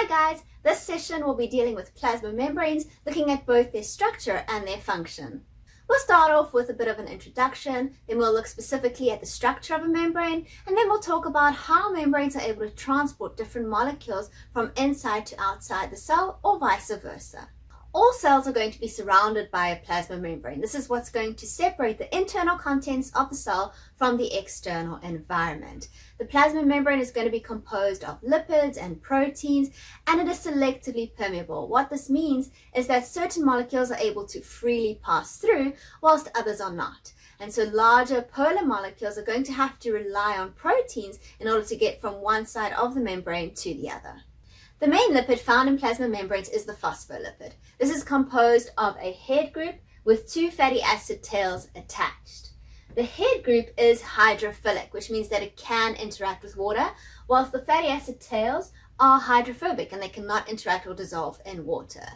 Hi guys, this session will be dealing with plasma membranes, looking at both their structure and their function. We'll start off with a bit of an introduction, then we'll look specifically at the structure of a membrane, and then we'll talk about how membranes are able to transport different molecules from inside to outside the cell or vice versa. All cells are going to be surrounded by a plasma membrane. This is what's going to separate the internal contents of the cell from the external environment. The plasma membrane is going to be composed of lipids and proteins, and it is selectively permeable. What this means is that certain molecules are able to freely pass through, whilst others are not. And so larger polar molecules are going to have to rely on proteins in order to get from one side of the membrane to the other. The main lipid found in plasma membranes is the phospholipid. This is composed of a head group with two fatty acid tails attached. The head group is hydrophilic, which means that it can interact with water, whilst the fatty acid tails are hydrophobic and they cannot interact or dissolve in water.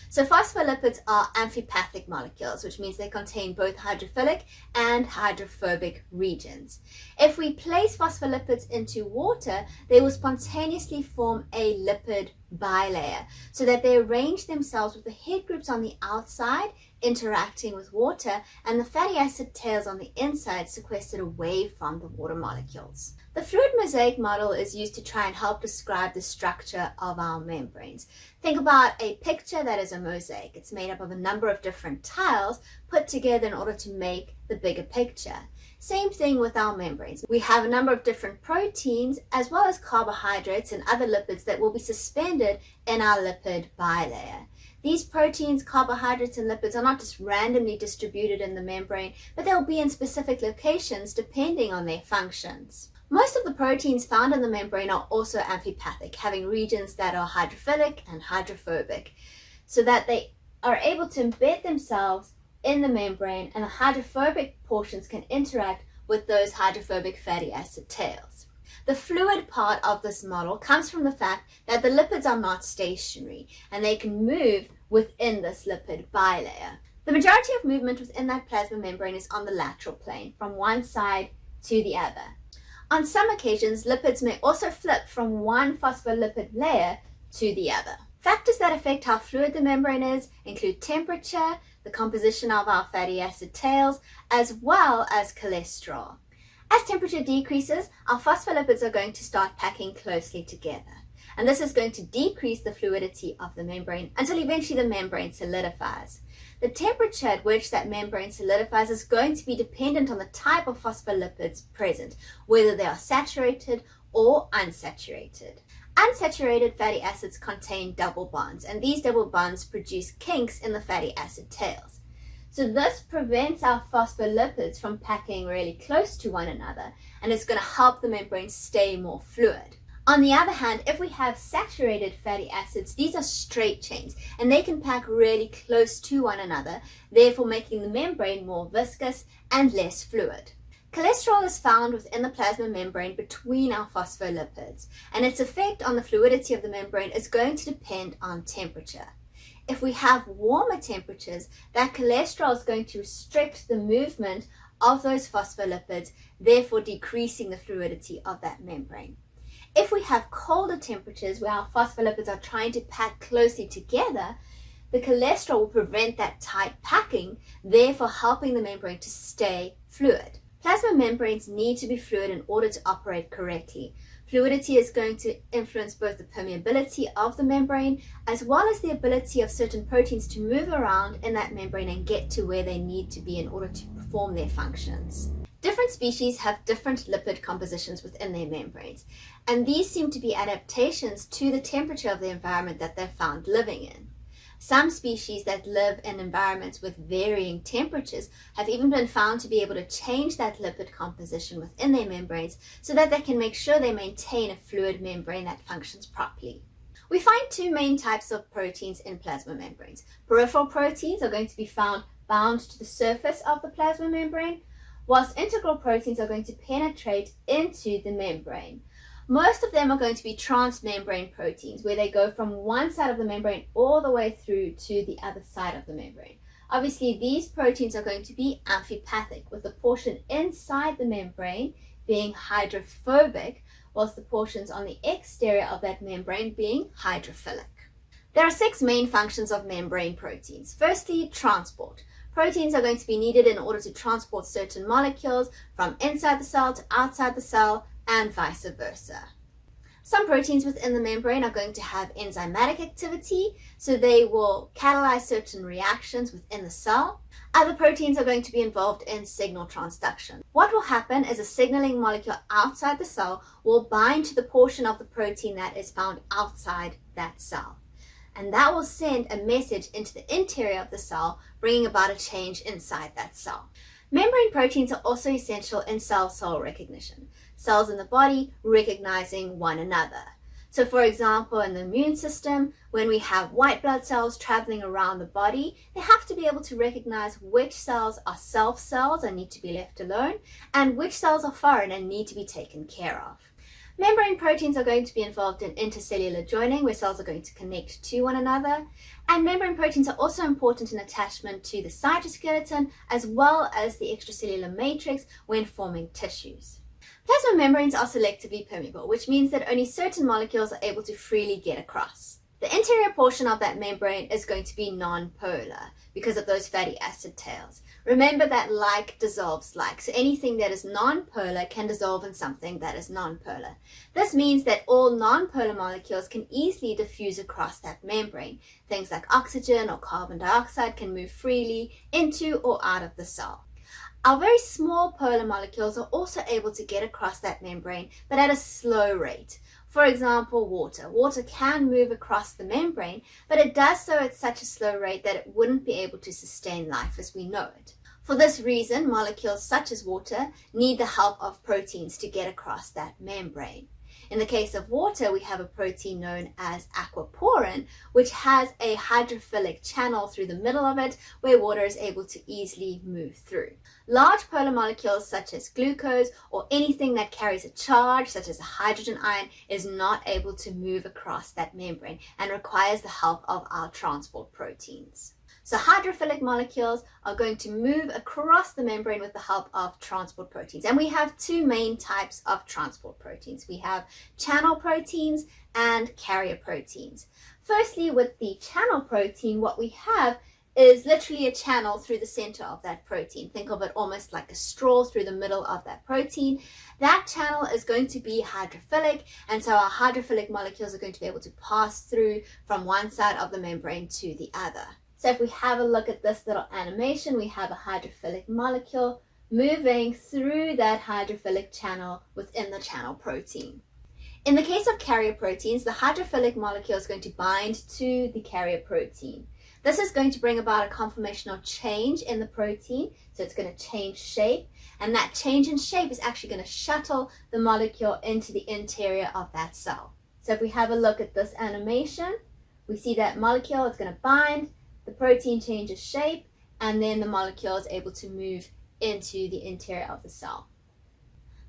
So phospholipids are amphipathic molecules, which means they contain both hydrophilic and hydrophobic regions. If we place phospholipids into water, they will spontaneously form a lipid bilayer, so that they arrange themselves with the head groups on the outside interacting with water and the fatty acid tails on the inside sequestered away from the water molecules. The fluid mosaic model is used to try and help describe the structure of our membranes. Think about a picture that is a mosaic. It's made up of a number of different tiles put together in order to make the bigger picture. Same thing with our membranes. We have a number of different proteins as well as carbohydrates and other lipids that will be suspended in our lipid bilayer. These proteins, carbohydrates, and lipids are not just randomly distributed in the membrane, but they'll be in specific locations depending on their functions. Most of the proteins found in the membrane are also amphipathic, having regions that are hydrophilic and hydrophobic, so that they are able to embed themselves in the membrane, and the hydrophobic portions can interact with those hydrophobic fatty acid tails. The fluid part of this model comes from the fact that the lipids are not stationary and they can move within this lipid bilayer. The majority of movement within that plasma membrane is on the lateral plane, from one side to the other. On some occasions, lipids may also flip from one phospholipid layer to the other. Factors that affect how fluid the membrane is include temperature, the composition of our fatty acid tails, as well as cholesterol. As temperature decreases, our phospholipids are going to start packing closely together. And this is going to decrease the fluidity of the membrane until eventually the membrane solidifies. The temperature at which that membrane solidifies is going to be dependent on the type of phospholipids present, whether they are saturated or unsaturated. Unsaturated fatty acids contain double bonds, and these double bonds produce kinks in the fatty acid tails. So this prevents our phospholipids from packing really close to one another, and it's going to help the membrane stay more fluid. On the other hand, if we have saturated fatty acids, these are straight chains and they can pack really close to one another, therefore making the membrane more viscous and less fluid. Cholesterol is found within the plasma membrane between our phospholipids, and its effect on the fluidity of the membrane is going to depend on temperature. If we have warmer temperatures, that cholesterol is going to restrict the movement of those phospholipids, therefore decreasing the fluidity of that membrane. If we have colder temperatures where our phospholipids are trying to pack closely together, the cholesterol will prevent that tight packing, therefore helping the membrane to stay fluid. Plasma membranes need to be fluid in order to operate correctly. Fluidity is going to influence both the permeability of the membrane as well as the ability of certain proteins to move around in that membrane and get to where they need to be in order to perform their functions. Different species have different lipid compositions within their membranes, and these seem to be adaptations to the temperature of the environment that they're found living in. Some species that live in environments with varying temperatures have even been found to be able to change that lipid composition within their membranes so that they can make sure they maintain a fluid membrane that functions properly. We find two main types of proteins in plasma membranes. Peripheral proteins are going to be found bound to the surface of the plasma membrane, whilst integral proteins are going to penetrate into the membrane. Most of them are going to be transmembrane proteins, where they go from one side of the membrane all the way through to the other side of the membrane. Obviously, these proteins are going to be amphipathic, with the portion inside the membrane being hydrophobic, whilst the portions on the exterior of that membrane being hydrophilic. There are 6 main functions of membrane proteins. Firstly, transport. Proteins are going to be needed in order to transport certain molecules from inside the cell to outside the cell and vice versa. Some proteins within the membrane are going to have enzymatic activity, so they will catalyze certain reactions within the cell. Other proteins are going to be involved in signal transduction. What will happen is a signaling molecule outside the cell will bind to the portion of the protein that is found outside that cell. And that will send a message into the interior of the cell, bringing about a change inside that cell. Membrane proteins are also essential in cell-cell recognition. Cells in the body recognizing one another. So for example, in the immune system, when we have white blood cells traveling around the body, they have to be able to recognize which cells are self cells and need to be left alone, and which cells are foreign and need to be taken care of. Membrane proteins are going to be involved in intercellular joining, where cells are going to connect to one another. And membrane proteins are also important in attachment to the cytoskeleton, as well as the extracellular matrix when forming tissues. Plasma membranes are selectively permeable, which means that only certain molecules are able to freely get across. The interior portion of that membrane is going to be non-polar because of those fatty acid tails. Remember that like dissolves like, so anything that is non-polar can dissolve in something that is non-polar. This means that all non-polar molecules can easily diffuse across that membrane. Things like oxygen or carbon dioxide can move freely into or out of the cell. Our very small polar molecules are also able to get across that membrane, but at a slow rate. For example, water. Water can move across the membrane, but it does so at such a slow rate that it wouldn't be able to sustain life as we know it. For this reason, molecules such as water need the help of proteins to get across that membrane. In the case of water, we have a protein known as aquaporin, which has a hydrophilic channel through the middle of it where water is able to easily move through. Large polar molecules such as glucose or anything that carries a charge, such as a hydrogen ion, is not able to move across that membrane and requires the help of our transport proteins. So hydrophilic molecules are going to move across the membrane with the help of transport proteins. And we have 2 main types of transport proteins. We have channel proteins and carrier proteins. Firstly, with the channel protein, what we have is literally a channel through the center of that protein. Think of it almost like a straw through the middle of that protein. That channel is going to be hydrophilic, and so our hydrophilic molecules are going to be able to pass through from one side of the membrane to the other. So if we have a look at this little animation, we have a hydrophilic molecule moving through that hydrophilic channel within the channel protein. In the case of carrier proteins, the hydrophilic molecule is going to bind to the carrier protein. This is going to bring about a conformational change in the protein, so it's going to change shape, and that change in shape is actually going to shuttle the molecule into the interior of that cell. So if we have a look at this animation, we see that molecule is going to bind, the protein changes shape, and then the molecule is able to move into the interior of the cell.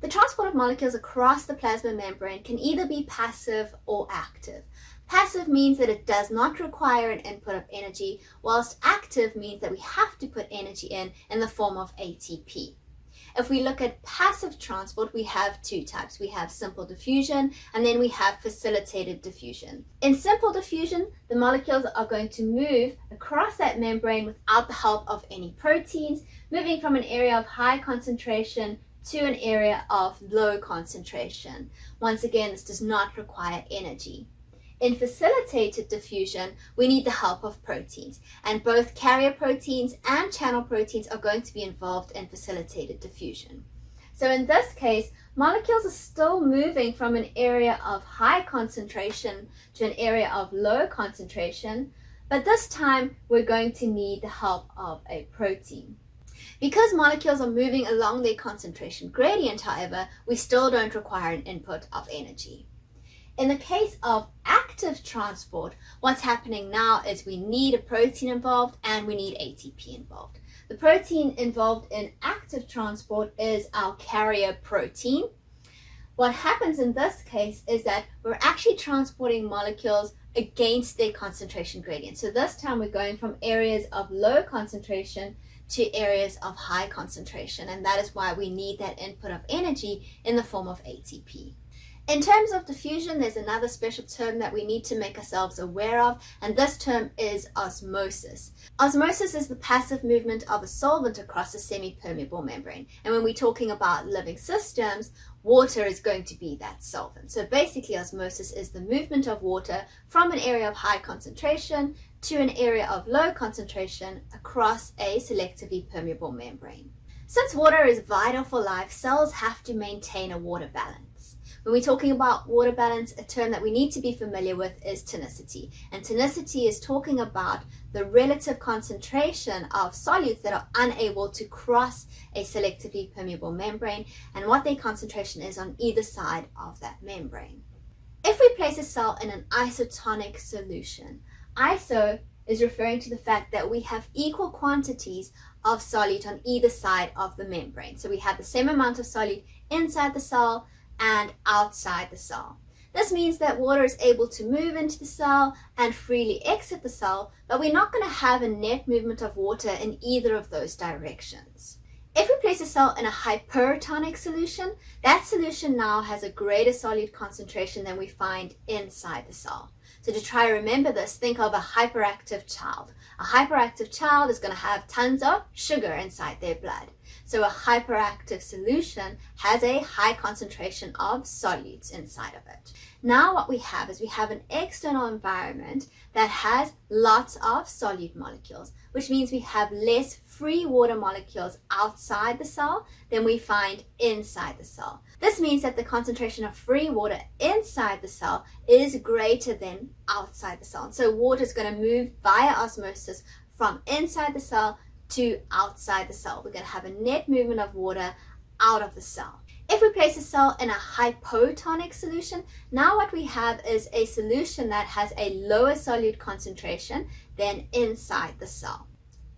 The transport of molecules across the plasma membrane can either be passive or active. Passive means that it does not require an input of energy, whilst active means that we have to put energy in the form of ATP. If we look at passive transport, we have 2 types. We have simple diffusion, and then we have facilitated diffusion. In simple diffusion, the molecules are going to move across that membrane without the help of any proteins, moving from an area of high concentration to an area of low concentration. Once again, this does not require energy. In facilitated diffusion, we need the help of proteins, and both carrier proteins and channel proteins are going to be involved in facilitated diffusion. So in this case, molecules are still moving from an area of high concentration to an area of low concentration, but this time we're going to need the help of a protein. Because molecules are moving along their concentration gradient, however, we still don't require an input of energy. In the case of active transport, what's happening now is we need a protein involved and we need ATP involved. The protein involved in active transport is our carrier protein. What happens in this case is that we're actually transporting molecules against their concentration gradient. So this time we're going from areas of low concentration to areas of high concentration, and that is why we need that input of energy in the form of ATP. In terms of diffusion, there's another special term that we need to make ourselves aware of, and this term is osmosis. Osmosis is the passive movement of a solvent across a semi-permeable membrane. And when we're talking about living systems, water is going to be that solvent. So basically, osmosis is the movement of water from an area of high concentration to an area of low concentration across a selectively permeable membrane. Since water is vital for life, cells have to maintain a water balance. When we're talking about water balance, a term that we need to be familiar with is tonicity. And tonicity is talking about the relative concentration of solutes that are unable to cross a selectively permeable membrane and what their concentration is on either side of that membrane. If we place a cell in an isotonic solution, iso is referring to the fact that we have equal quantities of solute on either side of the membrane. So we have the same amount of solute inside the cell and outside the cell. This means that water is able to move into the cell and freely exit the cell, but we're not going to have a net movement of water in either of those directions. If we place a cell in a hypertonic solution, that solution now has a greater solute concentration than we find inside the cell. So to try to remember this, think of a hyperactive child. A hyperactive child is going to have tons of sugar inside their blood. So a hyperactive solution has a high concentration of solutes inside of it. Now what we have is we have an external environment that has lots of solute molecules, which means we have less free water molecules outside the cell than we find inside the cell. This means that the concentration of free water inside the cell is greater than outside the cell. So water is going to move via osmosis from inside the cell to outside the cell. We're going to have a net movement of water out of the cell. If we place a cell in a hypotonic solution, now what we have is a solution that has a lower solute concentration than inside the cell.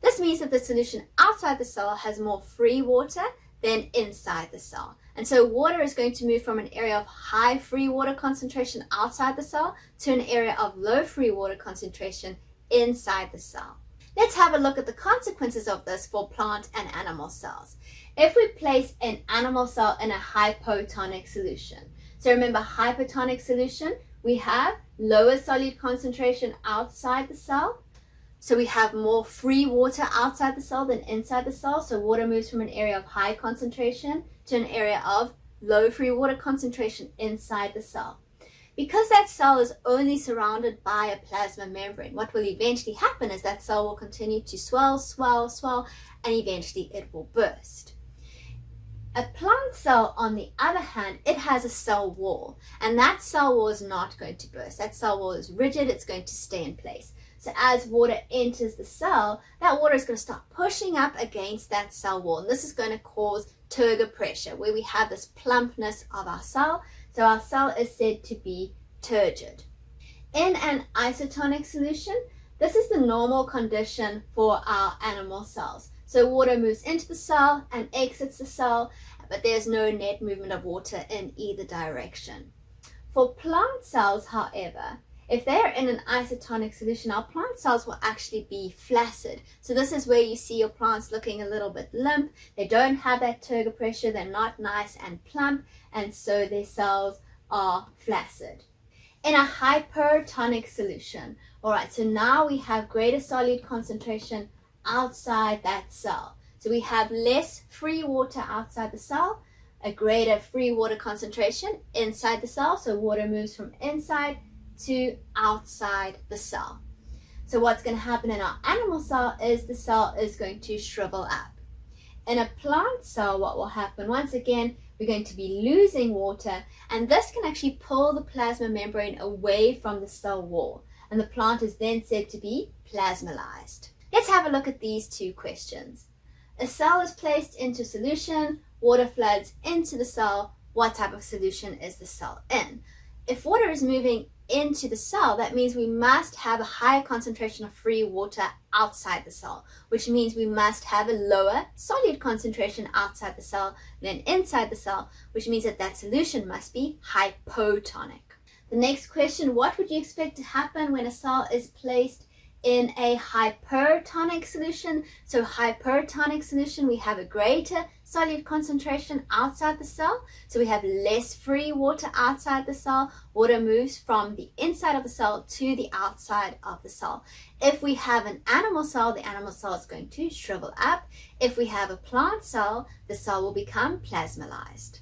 This means that the solution outside the cell has more free water than inside the cell. And so water is going to move from an area of high free water concentration outside the cell to an area of low free water concentration inside the cell. Let's have a look at the consequences of this for plant and animal cells. If we place an animal cell in a hypotonic solution, so remember hypotonic solution, we have lower solute concentration outside the cell. So we have more free water outside the cell than inside the cell. So water moves from an area of high concentration to an area of low free water concentration inside the cell. Because that cell is only surrounded by a plasma membrane, what will eventually happen is that cell will continue to swell, and eventually it will burst. A plant cell, on the other hand, it has a cell wall, and that cell wall is not going to burst. That cell wall is rigid, it's going to stay in place. So as water enters the cell, that water is going to start pushing up against that cell wall, and this is going to cause turgor pressure, where we have this plumpness of our cell. So our cell is said to be turgid. In an isotonic solution, this is the normal condition for our animal cells. So water moves into the cell and exits the cell, but there's no net movement of water in either direction. For plant cells, however, if they're in an isotonic solution, our plant cells will actually be flaccid. So this is where you see your plants looking a little bit limp. They don't have that turgor pressure. They're not nice and plump, and so their cells are flaccid. In a hypertonic solution, all right, so now we have greater solute concentration outside that cell. So we have less free water outside the cell, a greater free water concentration inside the cell. So water moves from inside to outside the cell. So what's going to happen in our animal cell is the cell is going to shrivel up. In a plant cell, what will happen, once again, we're going to be losing water, and this can actually pull the plasma membrane away from the cell wall, and the plant is then said to be plasmolyzed. Let's have a look at these two questions. A cell is placed into solution, water floods into the cell. What type of solution is the cell in? If water is moving into the cell, that means we must have a higher concentration of free water outside the cell, which means we must have a lower solute concentration outside the cell than inside the cell, which means that that solution must be hypotonic. The next question, what would you expect to happen when a cell is placed in a hypertonic solution. So hypertonic solution, we have a greater solute concentration outside the cell. So we have less free water outside the cell. Water moves from the inside of the cell to the outside of the cell. If we have an animal cell, the animal cell is going to shrivel up. If we have a plant cell, the cell will become plasmalized.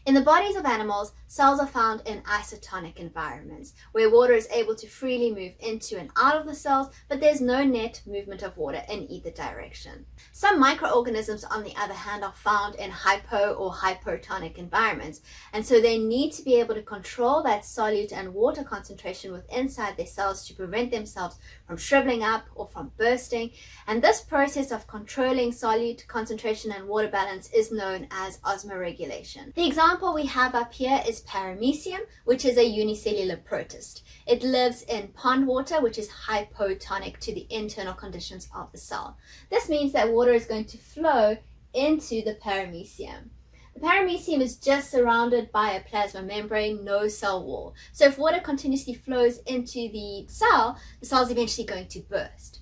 In the bodies of animals, cells are found in isotonic environments, where water is able to freely move into and out of the cells, but there's no net movement of water in either direction. Some microorganisms, on the other hand, are found in hypo or hypertonic environments, and so they need to be able to control that solute and water concentration within inside their cells to prevent themselves from shriveling up or from bursting, and this process of controlling solute concentration and water balance is known as osmoregulation. The example we have up here is paramecium, which is a unicellular protist. It lives in pond water, which is hypotonic to the internal conditions of the cell. This means that water is going to flow into the paramecium. The paramecium is just surrounded by a plasma membrane, no cell wall. So if water continuously flows into the cell is eventually going to burst.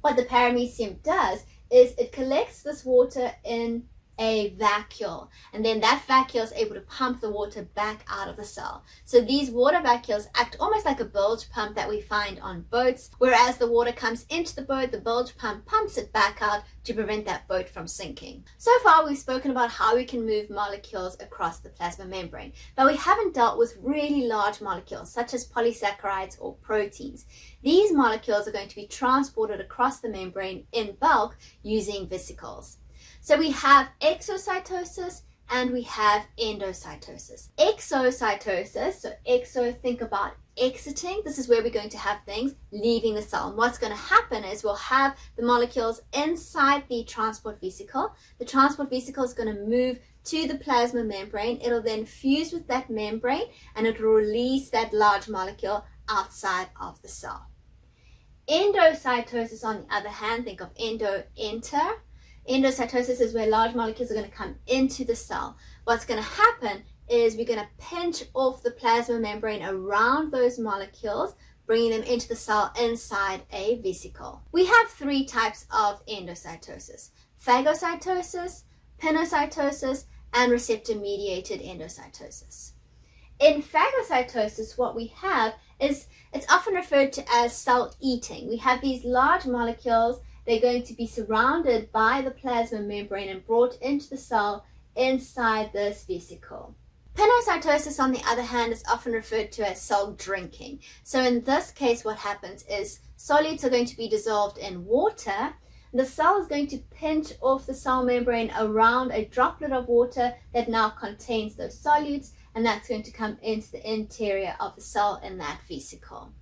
What the paramecium does is it collects this water in a vacuole, and then that vacuole is able to pump the water back out of the cell. So these water vacuoles act almost like a bilge pump that we find on boats, whereas the water comes into the boat, the bilge pump pumps it back out to prevent that boat from sinking. So far we've spoken about how we can move molecules across the plasma membrane, but we haven't dealt with really large molecules such as polysaccharides or proteins. These molecules are going to be transported across the membrane in bulk using vesicles. So we have exocytosis and we have endocytosis. Exocytosis, so exo, think about exiting. This is where we're going to have things leaving the cell. And what's going to happen is we'll have the molecules inside the transport vesicle. The transport vesicle is going to move to the plasma membrane. It'll then fuse with that membrane and it will release that large molecule outside of the cell. Endocytosis, on the other hand, think of endo, enter. Endocytosis is where large molecules are going to come into the cell. What's going to happen is we're going to pinch off the plasma membrane around those molecules, bringing them into the cell inside a vesicle. We have three types of endocytosis: phagocytosis, pinocytosis, and receptor-mediated endocytosis. In phagocytosis, what we have is, it's often referred to as cell eating. We have these large molecules. They're going to be surrounded by the plasma membrane and brought into the cell inside this vesicle. Pinocytosis, on the other hand, is often referred to as cell drinking. So in this case, what happens is solutes are going to be dissolved in water. The cell is going to pinch off the cell membrane around a droplet of water that now contains those solutes, and that's going to come into the interior of the cell in that vesicle.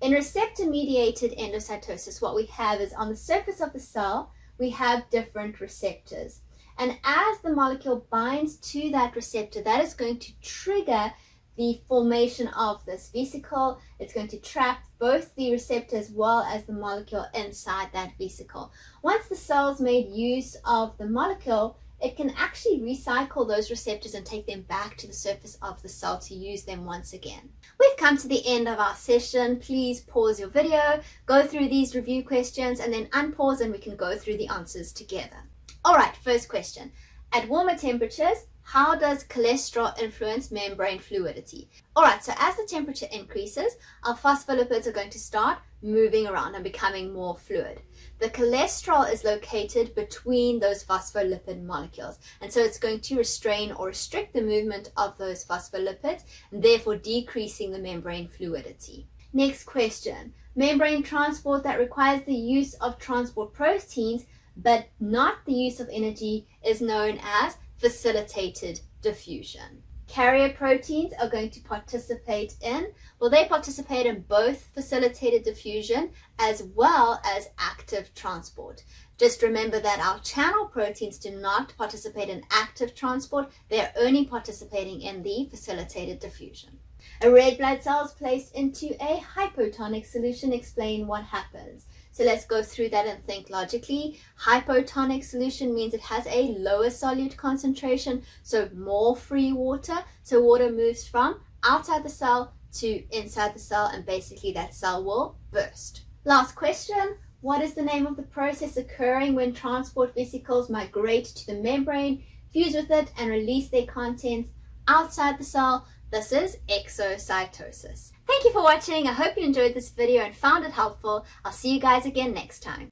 In receptor-mediated endocytosis, what we have is on the surface of the cell, we have different receptors. And as the molecule binds to that receptor, that is going to trigger the formation of this vesicle. It's going to trap both the receptor as well as the molecule inside that vesicle. Once the cell's made use of the molecule, it can actually recycle those receptors and take them back to the surface of the cell to use them once again. We've come to the end of our session. Please pause your video, go through these review questions, and then unpause and we can go through the answers together. All right, first question. At warmer temperatures, how does cholesterol influence membrane fluidity? All right, so as the temperature increases, our phospholipids are going to start moving around and becoming more fluid. The cholesterol is located between those phospholipid molecules, and so it's going to restrain or restrict the movement of those phospholipids, and therefore decreasing the membrane fluidity. Next question. Membrane transport that requires the use of transport proteins but not the use of energy is known as facilitated diffusion. Carrier proteins are going to participate in, they participate in both facilitated diffusion as well as active transport. Just remember that our channel proteins do not participate in active transport, they're only participating in the facilitated diffusion. A red blood cell is placed into a hypotonic solution. Explain what happens. So let's go through that and think logically. Hypotonic solution means it has a lower solute concentration, so more free water. So water moves from outside the cell to inside the cell, and basically that cell will burst. Last question. What is the name of the process occurring when transport vesicles migrate to the membrane, fuse with it, and release their contents outside the cell? This is exocytosis. Thank you for watching. I hope you enjoyed this video and found it helpful. I'll see you guys again next time.